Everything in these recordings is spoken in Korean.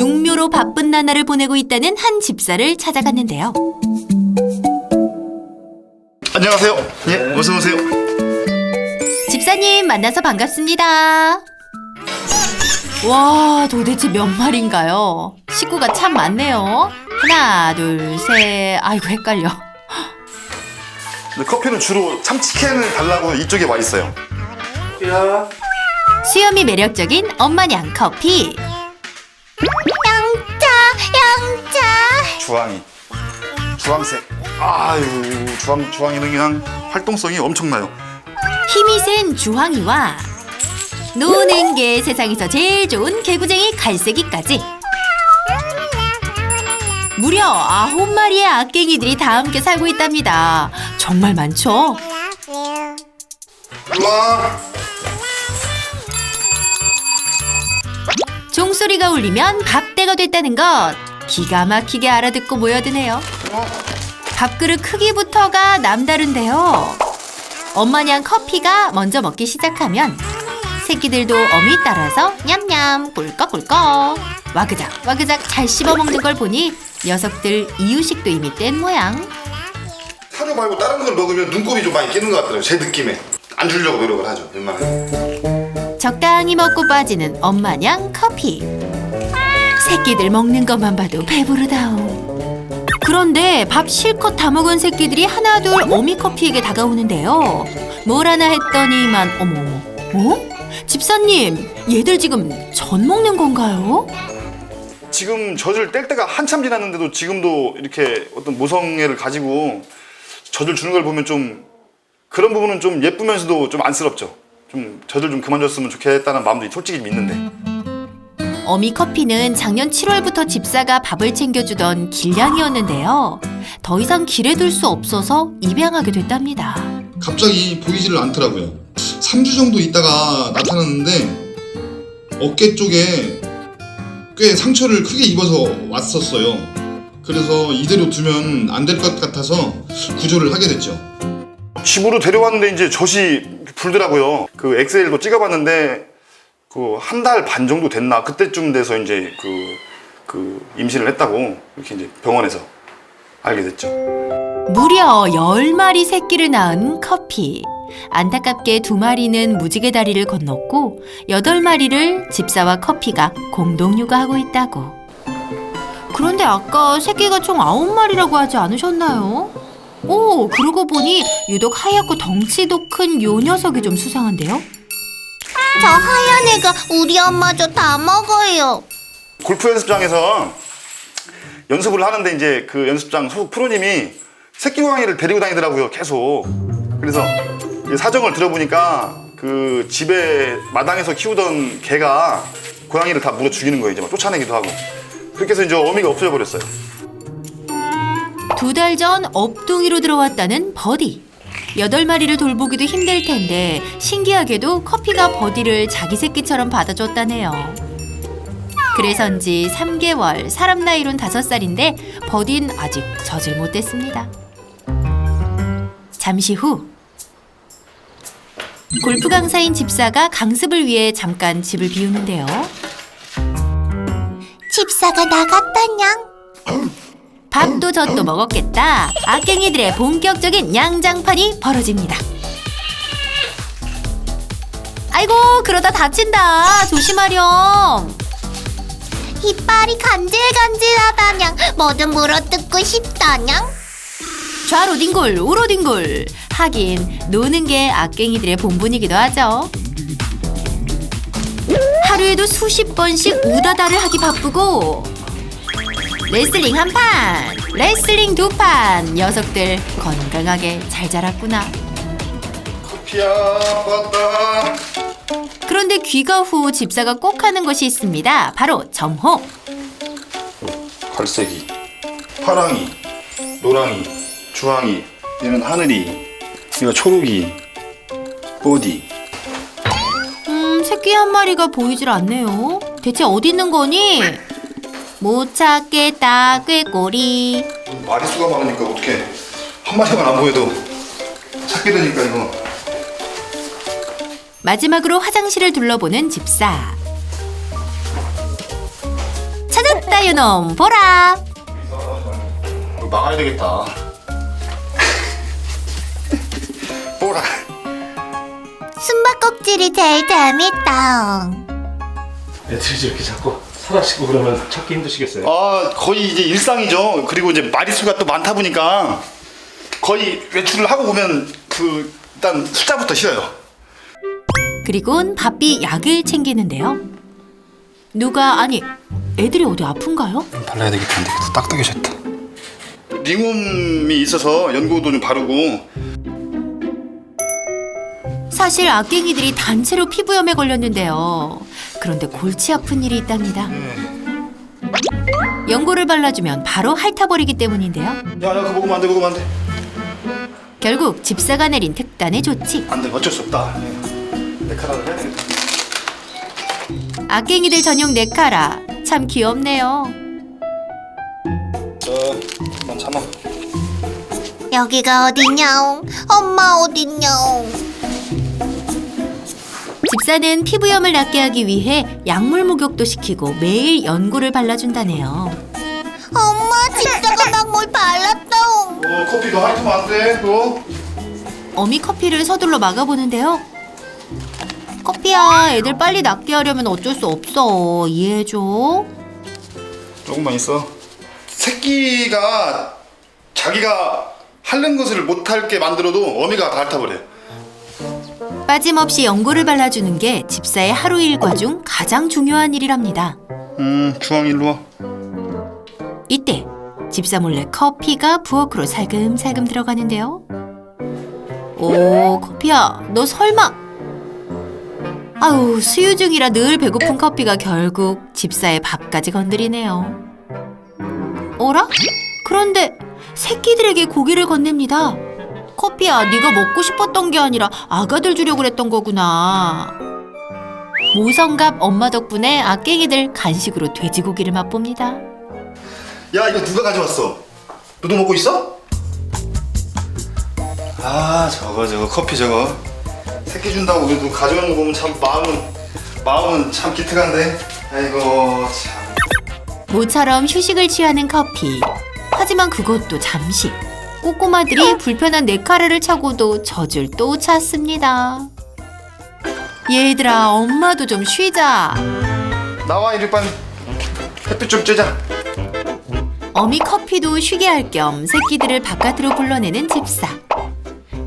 육묘로 바쁜 나날을 보내고 있다는 한 집사를 찾아갔는데요. 안녕하세요. 예, 어서 오세요. 집사님 만나서 반갑습니다. 와, 도대체 몇 마리인가요? 식구가 참 많네요. 하나, 둘, 셋. 아이고, 헷갈려. 근데 커피는 주로 참치캔을 달라고 이쪽에 와 있어요. 야. 수염이 매력적인 엄마냥 커피. 양차. 주황색. 아유, 주황이는 그냥 활동성이 엄청나요. 힘이 센 주황이와 노는 게 세상에서 제일 좋은 개구쟁이 갈색이까지 무려 9마리의 악갱이들이 다 함께 살고 있답니다. 정말 많죠? 우와. 종소리가 울리면 밥때가 됐다는 것 기가 막히게 알아듣고 모여드네요. 밥그릇 크기부터가 남다른데요. 엄마냥 커피가 먼저 먹기 시작하면 새끼들도 어미 따라서 냠냠 꿀꺽꿀꺽 와그작 와그작 잘 씹어먹는 걸 보니 녀석들 이유식도 이미 뗀 모양. 사료 말고 다른 걸 먹으면 눈곱이 좀 많이 끼는 것 같더라고요. 제 느낌에. 안 주려고 노력을 하죠, 웬만하면. 적당히 먹고 빠지는 엄마냥 커피. 새끼들 먹는 것만 봐도 배부르다오. 그런데 밥 실컷 다 먹은 새끼들이 하나둘 어미 커피에게 다가오는데요. 뭘 하나 했더니만 어머. 집사님, 얘들 지금 젖 먹는 건가요? 지금 젖을 뗄 때가 한참 지났는데도 지금도 이렇게 어떤 모성애를 가지고 젖을 주는 걸 보면 좀 그런 부분은 좀 예쁘면서도 좀 안쓰럽죠. 좀 젖을 좀 그만 줬으면 좋겠다는 마음도 솔직히 있는데. 어미 커피는 작년 7월부터 집사가 밥을 챙겨주던 길냥이었는데요. 더 이상 길에 둘 수 없어서 입양하게 됐답니다. 갑자기 보이지를 않더라고요. 3주 정도 있다가 나타났는데 어깨 쪽에 꽤 상처를 크게 입어서 왔었어요. 그래서 이대로 두면 안 될 것 같아서 구조를 하게 됐죠. 집으로 데려왔는데 이제 젖이 불더라고요. 그 엑셀도 찍어봤는데 그 한 달 반 정도 됐나 그때쯤 돼서 이제 그 임신을 했다고 이렇게 이제 병원에서 알게 됐죠. 무려 10마리 새끼를 낳은 커피. 안타깝게 2마리는 무지개 다리를 건넜고 8마리를 집사와 커피가 공동 육아하고 있다고. 그런데 아까 새끼가 총 9마리라고 하지 않으셨나요? 오, 그러고 보니 유독 하얗고 덩치도 큰 요 녀석이 좀 수상한데요? 저 하얀 애가 우리 엄마도 다 먹어요. 골프 연습장에서 연습을 하는데 이제 그 연습장 소속 프로님이 새끼 고양이를 데리고 다니더라고요, 계속. 그래서 사정을 들어보니까 그 집에 마당에서 키우던 개가 고양이를 다 물어 죽이는 거예요. 이제 막 쫓아내기도 하고. 그렇게 해서 이제 어미가 없어져 버렸어요. 2달 전 업둥이로 들어왔다는 버디. 8마리를 돌보기도 힘들 텐데 신기하게도 커피가 버디를 자기 새끼처럼 받아줬다네요. 그래서인지 3개월, 사람 나이론 5살인데 버디는 아직 젖을 못 댔습니다. 잠시 후 골프 강사인 집사가 강습을 위해 잠깐 집을 비우는데요. 집사가 나갔다냥. 밥도 젖도 먹었겠다. 악갱이들의 본격적인 양장판이 벌어집니다. 아이고, 그러다 다친다. 조심하렴. 이빨이 간질간질하다냥. 뭐든 물어뜯고 싶다냥. 좌로 뒹굴, 우로 뒹굴. 하긴 노는 게 악갱이들의 본분이기도 하죠. 하루에도 수십 번씩 우다다를 하기 바쁘고 레슬링 1판, 레슬링 2판. 녀석들 건강하게 잘 자랐구나. 커피야, 왔다. 그런데 귀가 후 집사가 꼭 하는 것이 있습니다. 바로 점호. 갈색이, 파랑이, 노랑이, 주황이, 얘는 하늘이, 얘가 초록이, 버디. 새끼 한 마리가 보이질 않네요. 대체 어디 있는 거니? 못 찾겠다, 꾀꼬리. 마리수가 많으니까 어떻게 한 마리만 안 보여도 찾게 되니까 이거. 마지막으로 화장실을 둘러보는 집사. 찾았다! 집사유 놈 보라. 막아야 되겠다. 보라. 숨바꼭질이 제일 재밌다. 애들이 이렇게 자꾸 사라지고 그러면 찾기 힘드시겠어요? 아, 거의 이제 일상이죠. 그리고 이제 마리수가 또 많다 보니까 거의 외출을 하고 오면 일단 숫자부터 쉬어요. 그리곤 바삐 약을 챙기는데요. 아니 애들이 어디 아픈가요? 발라야 되겠다. 근데 딱딱해졌다. 링웜이 있어서 연고도 좀 바르고. 사실 악갱이들이 단체로 피부염에 걸렸는데요. 그런데 골치 아픈 일이 있답니다. 연고를 발라주면 바로 핥아버리기 때문인데요. 야, 그거 먹으면 안 돼, 먹으면 안 돼. 결국 집사가 내린 특단의 조치. 안 돼, 어쩔 수 없다. 내 카라를 해야 되겠다. 악갱이들 전용 네카라. 참 귀엽네요. 난 참아. 여기가 어디냐옹? 엄마 어디냐옹? 집사는 피부염을 낫게 하기 위해 약물 목욕도 시키고 매일 연고를 발라준다네요. 엄마 집사가 막 뭘 발랐다옹. 커피 너 핥으면 안 돼, 너. 어미 커피를 서둘러 막아보는데요. 커피야, 애들 빨리 낫게 하려면 어쩔 수 없어. 이해해줘. 조금만 있어. 새끼가 자기가 하는 것을 못할게 만들어도 어미가 다 핥아버려. 빠짐없이 연고를 발라주는 게 집사의 하루 일과 중 가장 중요한 일이랍니다. 주황 일로 와. 이때 집사 몰래 커피가 부엌으로 살금살금 들어가는데요. 오, 커피야, 너 설마... 아우, 수유 중이라 늘 배고픈 커피가 결국 집사의 밥까지 건드리네요. 어라? 그런데 새끼들에게 고기를 건넵니다. 커피야, 네가 먹고 싶었던 게 아니라 아가들 주려고 그랬던 거구나. 모성갑 엄마 덕분에 악갱이들 간식으로 돼지고기를 맛봅니다. 야, 이거 누가 가져왔어? 너도 먹고 있어? 아, 저거 커피 저거. 새끼 준다고 그래도 가져오는 거 보면 참 마음은 참 기특한데. 아이고 참. 모처럼 휴식을 취하는 커피. 하지만 그것도 잠시. 꼬꼬마들이 불편한 네카라를 차고도 젖을 또 찼습니다. 얘들아, 엄마도 좀 쉬자. 나와 이리 빨리. 햇빛 좀 쬐자. 어미 커피도 쉬게 할 겸 새끼들을 바깥으로 불러내는 집사.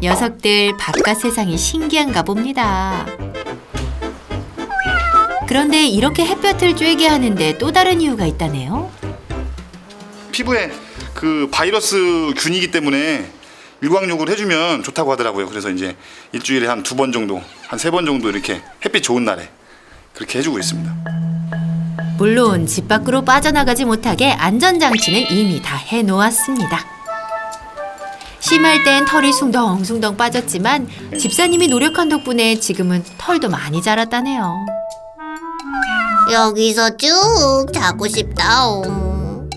녀석들 바깥 세상이 신기한가 봅니다. 그런데 이렇게 햇볕을 쬐게 하는데 또 다른 이유가 있다네요. 피부에 바이러스 균이기 때문에 일광욕을 해주면 좋다고 하더라고요. 그래서 이제 일주일에 한 2번 정도, 한 3번 정도 이렇게 햇빛 좋은 날에 그렇게 해주고 있습니다. 물론 집 밖으로 빠져나가지 못하게 안전장치는 이미 다 해놓았습니다. 심할 땐 털이 숭덩숭덩 빠졌지만 집사님이 노력한 덕분에 지금은 털도 많이 자랐다네요. 여기서 쭉 자고 싶다옹.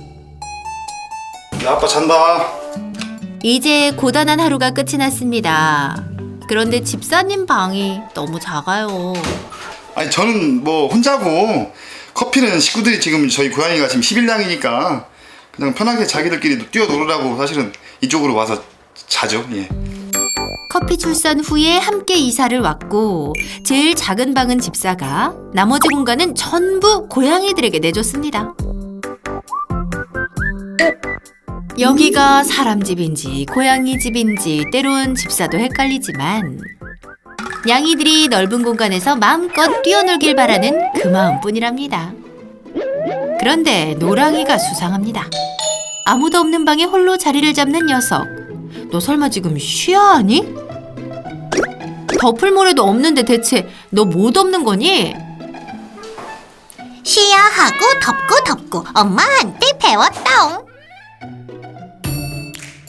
야, 아빠 잔다. 이제 고단한 하루가 끝이 났습니다. 그런데 집사님 방이 너무 작아요. 아니 저는 뭐 혼자고 커피는 식구들이 지금 저희 고양이가 지금 11냥이니까 그냥 편하게 자기들끼리 뛰어놀으라고 사실은 이쪽으로 와서 자죠. 예. 커피 출산 후에 함께 이사를 왔고 제일 작은 방은 집사가, 나머지 공간은 전부 고양이들에게 내줬습니다. 여기가 사람 집인지 고양이 집인지 때론 집사도 헷갈리지만 냥이들이 넓은 공간에서 마음껏 뛰어놀길 바라는 그 마음뿐이랍니다. 그런데 노랑이가 수상합니다. 아무도 없는 방에 홀로 자리를 잡는 녀석. 너 설마 지금 쉬야 하니? 덮을 모래도 없는데 대체 너 뭐 덮는 거니? 쉬야 하고 덮고 엄마한테 배웠다옹.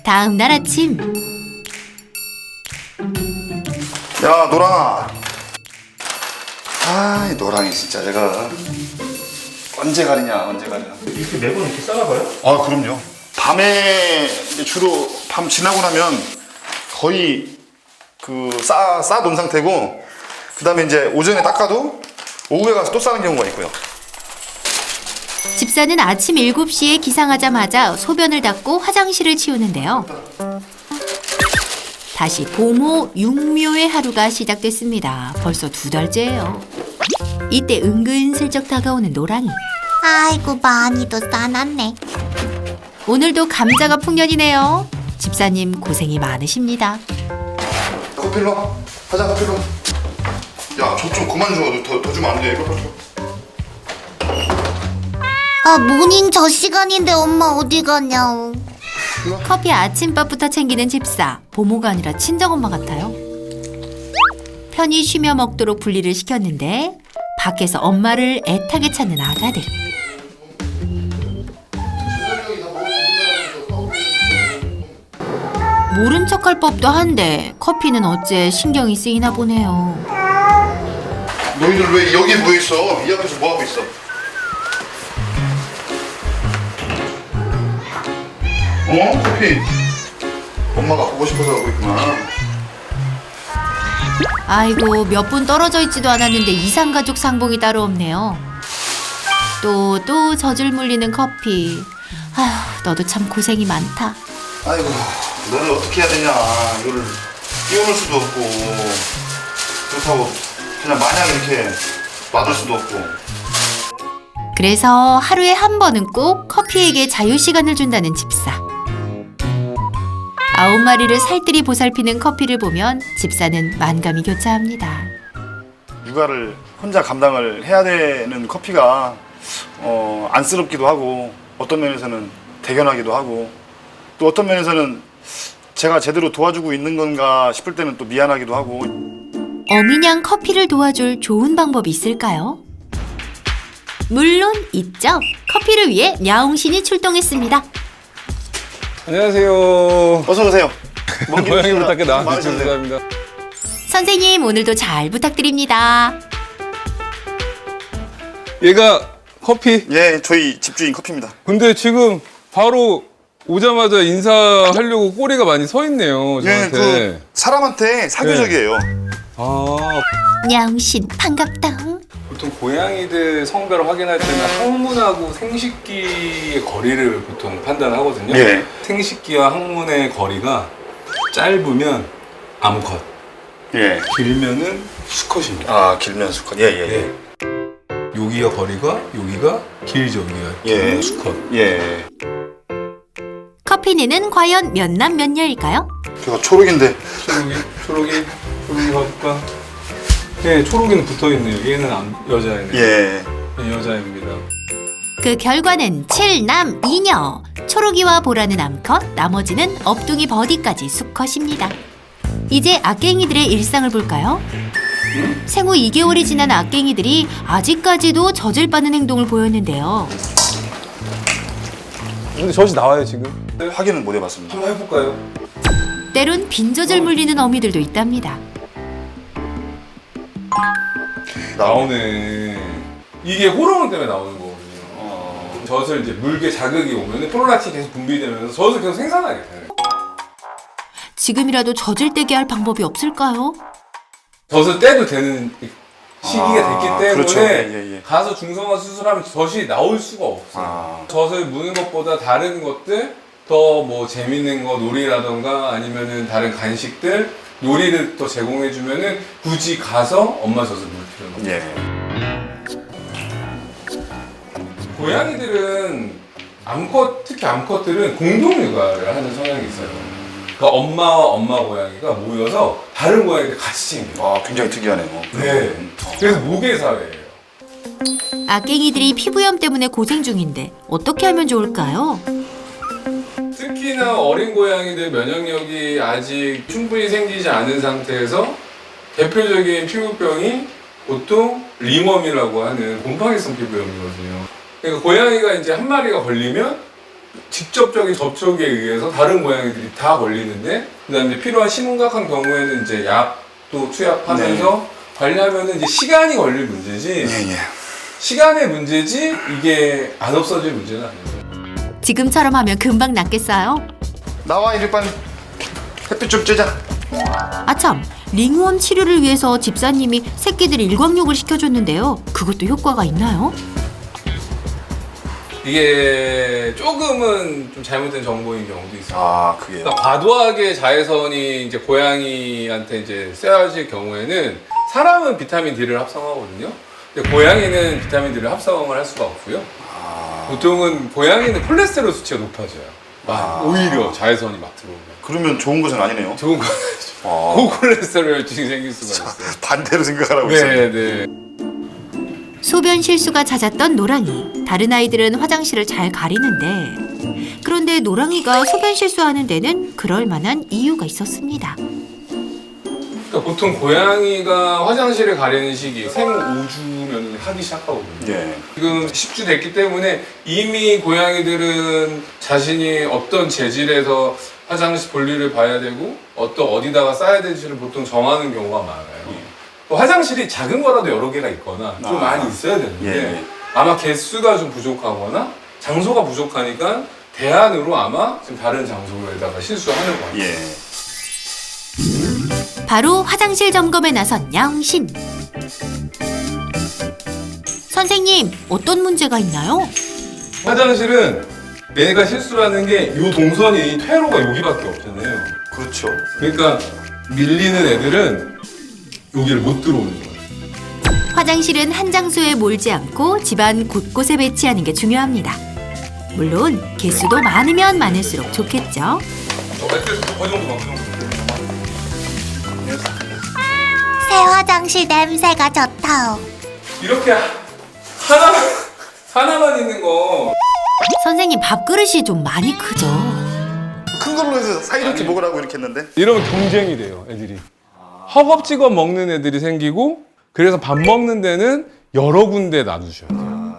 다음 날 아침 야, 노랑아. 아, 이 노랑이 진짜 내가 언제 가리냐. 이렇게 매번 이렇게 싸나봐요? 아, 그럼요. 밤에 이제 주로 밤 지나고 나면 거의 싸 놓은 상태고, 그 다음에 이제 오전에 닦아도 오후에 가서 또 싸는 경우가 있고요. 집사는 아침 7시에 기상하자마자 소변을 닦고 화장실을 치우는데요. 다시 보모 육묘의 하루가 시작됐습니다. 벌써 2달째예요. 이때 은근슬쩍 다가오는 노랑이. 아이고 많이도 싸놨네. 오늘도 감자가 풍년이네요. 집사님 고생이 많으십니다. 커피로 와. 하자 커피로. 야, 저 좀 그만 줘. 더 주면 안 돼. 이거 줘. 아 모닝 저 시간인데 엄마 어디 가냐고. 커피 아침밥부터 챙기는 집사. 보모가 아니라 친정엄마 같아요. 편히 쉬며 먹도록 분리를 시켰는데 밖에서 엄마를 애타게 찾는 아가들. 모른 척할 법도 한데 커피는 어째 신경이 쓰이나 보네요. 너희들 왜 여기 뭐 있어? 이 앞에서 뭐 하고 있어? 커피. 엄마가 보고 싶어서 하고 있구나. 아이고 몇 분 떨어져 있지도 않았는데 이상가족 상봉이 따로 없네요. 또 젖을 물리는 커피. 아휴 너도 참 고생이 많다. 아이고, 너는 어떻게 해야 되냐? 이거를 띄워놓을 수도 없고, 그렇다고 그냥 마냥 이렇게 놔둘 수도 없고. 그래서 하루에 한 번은 꼭 커피에게 자유시간을 준다는 집사. 9마리를 살뜰히 보살피는 커피를 보면 집사는 만감이 교차합니다. 육아를 혼자 감당을 해야 되는 커피가 안쓰럽기도 하고, 어떤 면에서는 대견하기도 하고, 또 어떤 면에서는 제가 제대로 도와주고 있는 건가 싶을 때는 또 미안하기도 하고. 어미냥 커피를 도와줄 좋은 방법이 있을까요? 물론 있죠. 커피를 위해 냐옹신이 출동했습니다. 안녕하세요. 어서 오세요. 고양이부터 나한테 많으셨네요. 감사합니다. 선생님 오늘도 잘 부탁드립니다. 얘가 커피. 예, 저희 집주인 커피입니다. 근데 지금 바로 오자마자 인사하려고 꼬리가 많이 서 있네요. 예, 저한테. 사람한테 사교적이에요. 아, 냐옹신 반갑다. 보통 고양이들 성별을 확인할 때는 항문하고 생식기의 거리를 보통 판단하거든요. 예. 생식기와 항문의 거리가 짧으면 암컷, 예. 길면은 수컷입니다. 아, 길면 수컷. 예, 예, 예. 여기가 거리가 여기가 길죠, 여기가. 예. 수컷. 예. 커피니는 과연 몇 남 몇 여일까요? 제가 초록인데. 초록이 가볼까? 네, 초록이는 붙어 있네요. 얘는 여자애네. 예. 네, 여자입니다. 그 결과는 7남 2녀. 초록이와 보라는 암컷, 나머지는 업둥이 버디까지 수컷입니다. 이제 악갱이들의 일상을 볼까요? 생후 2개월이 지난 악갱이들이 아직까지도 젖을 빠는 행동을 보였는데요. 근데 젖이 나와요 지금? 확인은 못 해봤습니다. 한번 해볼까요? 때론 빈젖을 물리는 어미들도 있답니다. 나오네. 이게 호르몬 때문에 나오는 거거든요. 젖을 이제 물게 자극이 오면 프롤락틴이 계속 분비되면서 젖을 계속 생산하게 돼요. 지금이라도 젖을 떼게 할 방법이 없을까요? 젖을 떼도 되는 시기가 됐기 때문에 그렇죠. 예. 가서 중성화 수술하면 젖이 나올 수가 없어요. 젖을 무는 것보다 다른 것들, 더 뭐 재밌는 거 놀이라던가 아니면은 다른 간식들, 놀이를 더 제공해주면은 굳이 가서 엄마 젖을 물 필요는 없어요. 예. 고양이들은 특히 암컷들은 공동 육아를 하는 성향이 있어요. 그러니까 엄마와 엄마 고양이가 모여서 다른 고양이들 같이 챙겨요. 아, 굉장히 특이하네요. 네. 그래서 모계 사회예요. 악갱이들이 피부염 때문에 고생 중인데 어떻게 하면 좋을까요? 특히나 어린 고양이들 면역력이 아직 충분히 생기지 않은 상태에서 대표적인 피부병이 보통 링웜이라고 하는 곰팡이성 피부염이거든요. 그러니까 고양이가 이제 한 마리가 걸리면 직접적인 접촉에 의해서 다른 고양이들이 다 걸리는데, 그다음에 필요한 심각한 경우에는 이제 약도 투약하면서 관리하면은 이제 시간이 걸릴 문제지. 예. 시간의 문제지 이게 안 없어질 문제는 아니에요. 지금처럼 하면 금방 낫겠어요? 나와, 이리 빨리. 햇빛 좀 쬐자. 아참, 링웜 치료를 위해서 집사님이 새끼들 일광욕을 시켜줬는데요. 그것도 효과가 있나요? 이게 조금은 좀 잘못된 정보인 경우도 있어요. 아, 그게요. 그러니까 과도하게 자외선이 이제 고양이한테 이제 쏘여질 경우에는 사람은 비타민 D를 합성하거든요. 근데 고양이는 비타민 D를 합성을 할 수가 없고요. 보통은 고양이는 콜레스테롤 수치가 높아져요. 오히려 자외선이 막 들어오면. 그러면 좋은 것은 아니네요. 좋은 거 고콜레스테롤 혈증이 생길 수가 있어요. 반대로 생각하라고 했어요. 네. 소변 실수가 잦았던 노랑이. 다른 아이들은 화장실을 잘 가리는데 그런데 노랑이가 소변 실수하는 데는 그럴 만한 이유가 있었습니다. 그러니까 보통 고양이가 화장실을 가리는 시기 생 5주면 하기 시작하거든요. 예. 지금 10주 됐기 때문에 이미 고양이들은 자신이 어떤 재질에서 화장실 볼일을 봐야 되고 어디다가 싸야 될지를 보통 정하는 경우가 많아요. 화장실이 작은 거라도 여러 개가 있거나 좀 많이 있어야 되는데 예. 아마 개수가 좀 부족하거나 장소가 부족하니까 대안으로 아마 지금 다른 장소에다가 실수하는 것 같아요. 예. 바로 화장실 점검에 나선 야옹신. 선생님, 어떤 문제가 있나요? 화장실은 얘가 실수하는 게 이 동선이 퇴로가 여기밖에 없잖아요. 그렇죠. 그러니까 밀리는 애들은 여기를 못 들어오는 거예요. 화장실은 한 장소에 몰지 않고 집안 곳곳에 배치하는 게 중요합니다. 물론 개수도 많으면 많을수록 좋겠죠. 그 정도. 새 화장실 냄새가 좋다. 이렇게 하나만 있는 거. 선생님 밥그릇이 좀 많이 크죠? 큰 걸로 해서 사이좋게 먹으라고 이렇게 했는데. 이러면 경쟁이 돼요, 애들이. 허겁지겁 먹는 애들이 생기고 그래서 밥 먹는 데는 여러 군데 놔두셔야 돼요.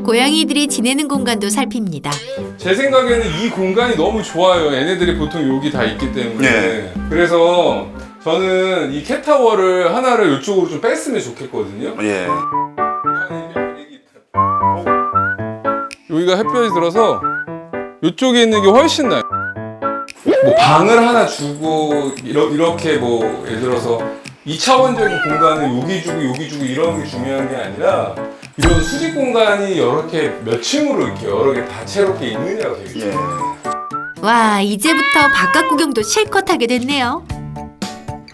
고양이들이 지내는 공간도 살핍니다. 제 생각에는 이 공간이 너무 좋아요. 얘네들이 보통 여기 다 있기 때문에. 네. 그래서 저는 이 캣타워를 하나를 이쪽으로 좀 뺐으면 좋겠거든요. 예. 여기가 햇볕이 들어서 이쪽에 있는 게 훨씬 나아요. 뭐 방을 하나 주고 이렇게 뭐 예를 들어서 2차원적인 공간을 여기 주고 이런 게 중요한 게 아니라 이런 수직 공간이 여러 개 몇 층으로 이렇게 여러 개 다채롭게 있느냐가 되게 중요해요. 예. 와, 이제부터 바깥 구경도 실컷 하게 됐네요.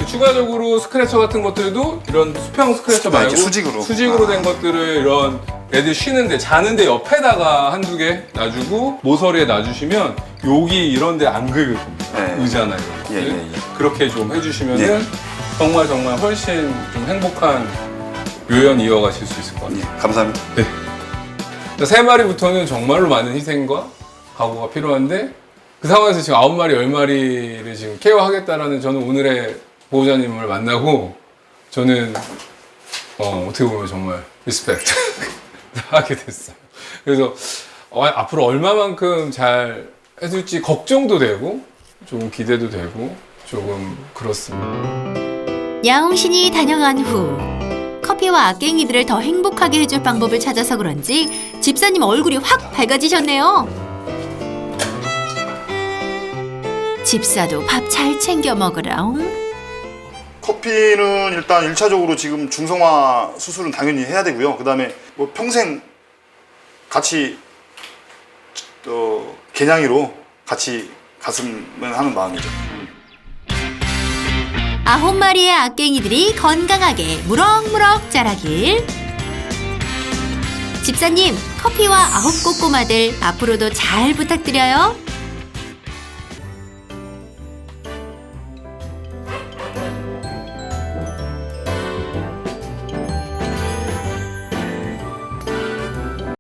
추가적으로 스크래처 같은 것들도 이런 수평 스크래처 말고 이렇게 수직으로. 된 것들을 이런 애들 쉬는데 자는데 옆에다가 한두 개 놔주고 모서리에 놔주시면 여기 이런 데 안 긁을 겁니다. 네. 의자나 이런 것들. 예. 그렇게 좀 해주시면은 예. 정말 훨씬 좀 행복한 묘연 이어가실 수 있을 것 같아요. 예. 감사합니다. 세 마리부터는 정말로 많은 희생과 각오가 필요한데 그 상황에서 지금 9마리, 10마리를 지금 케어하겠다라는 저는 오늘의 보호자님을 만나고 저는 어떻게 보면 정말 리스펙트 하게 됐어요. 그래서 앞으로 얼마만큼 잘 해줄지 걱정도 되고 조금 기대도 되고 조금 그렇습니다. 야옹신이 다녀간 후 커피와 악갱이들을 더 행복하게 해줄 방법을 찾아서 그런지 집사님 얼굴이 확 밝아지셨네요. 집사도 밥 잘 챙겨 먹으라옹. 커피는 일단 1차적으로 지금 중성화 수술은 당연히 해야 되고요. 그 다음에 뭐 평생 같이 개냥이로 같이 갔으면 하는 마음이죠. 9마리의 악갱이들이 건강하게 무럭무럭 자라길. 집사님, 커피와 9 꼬꼬마들 앞으로도 잘 부탁드려요.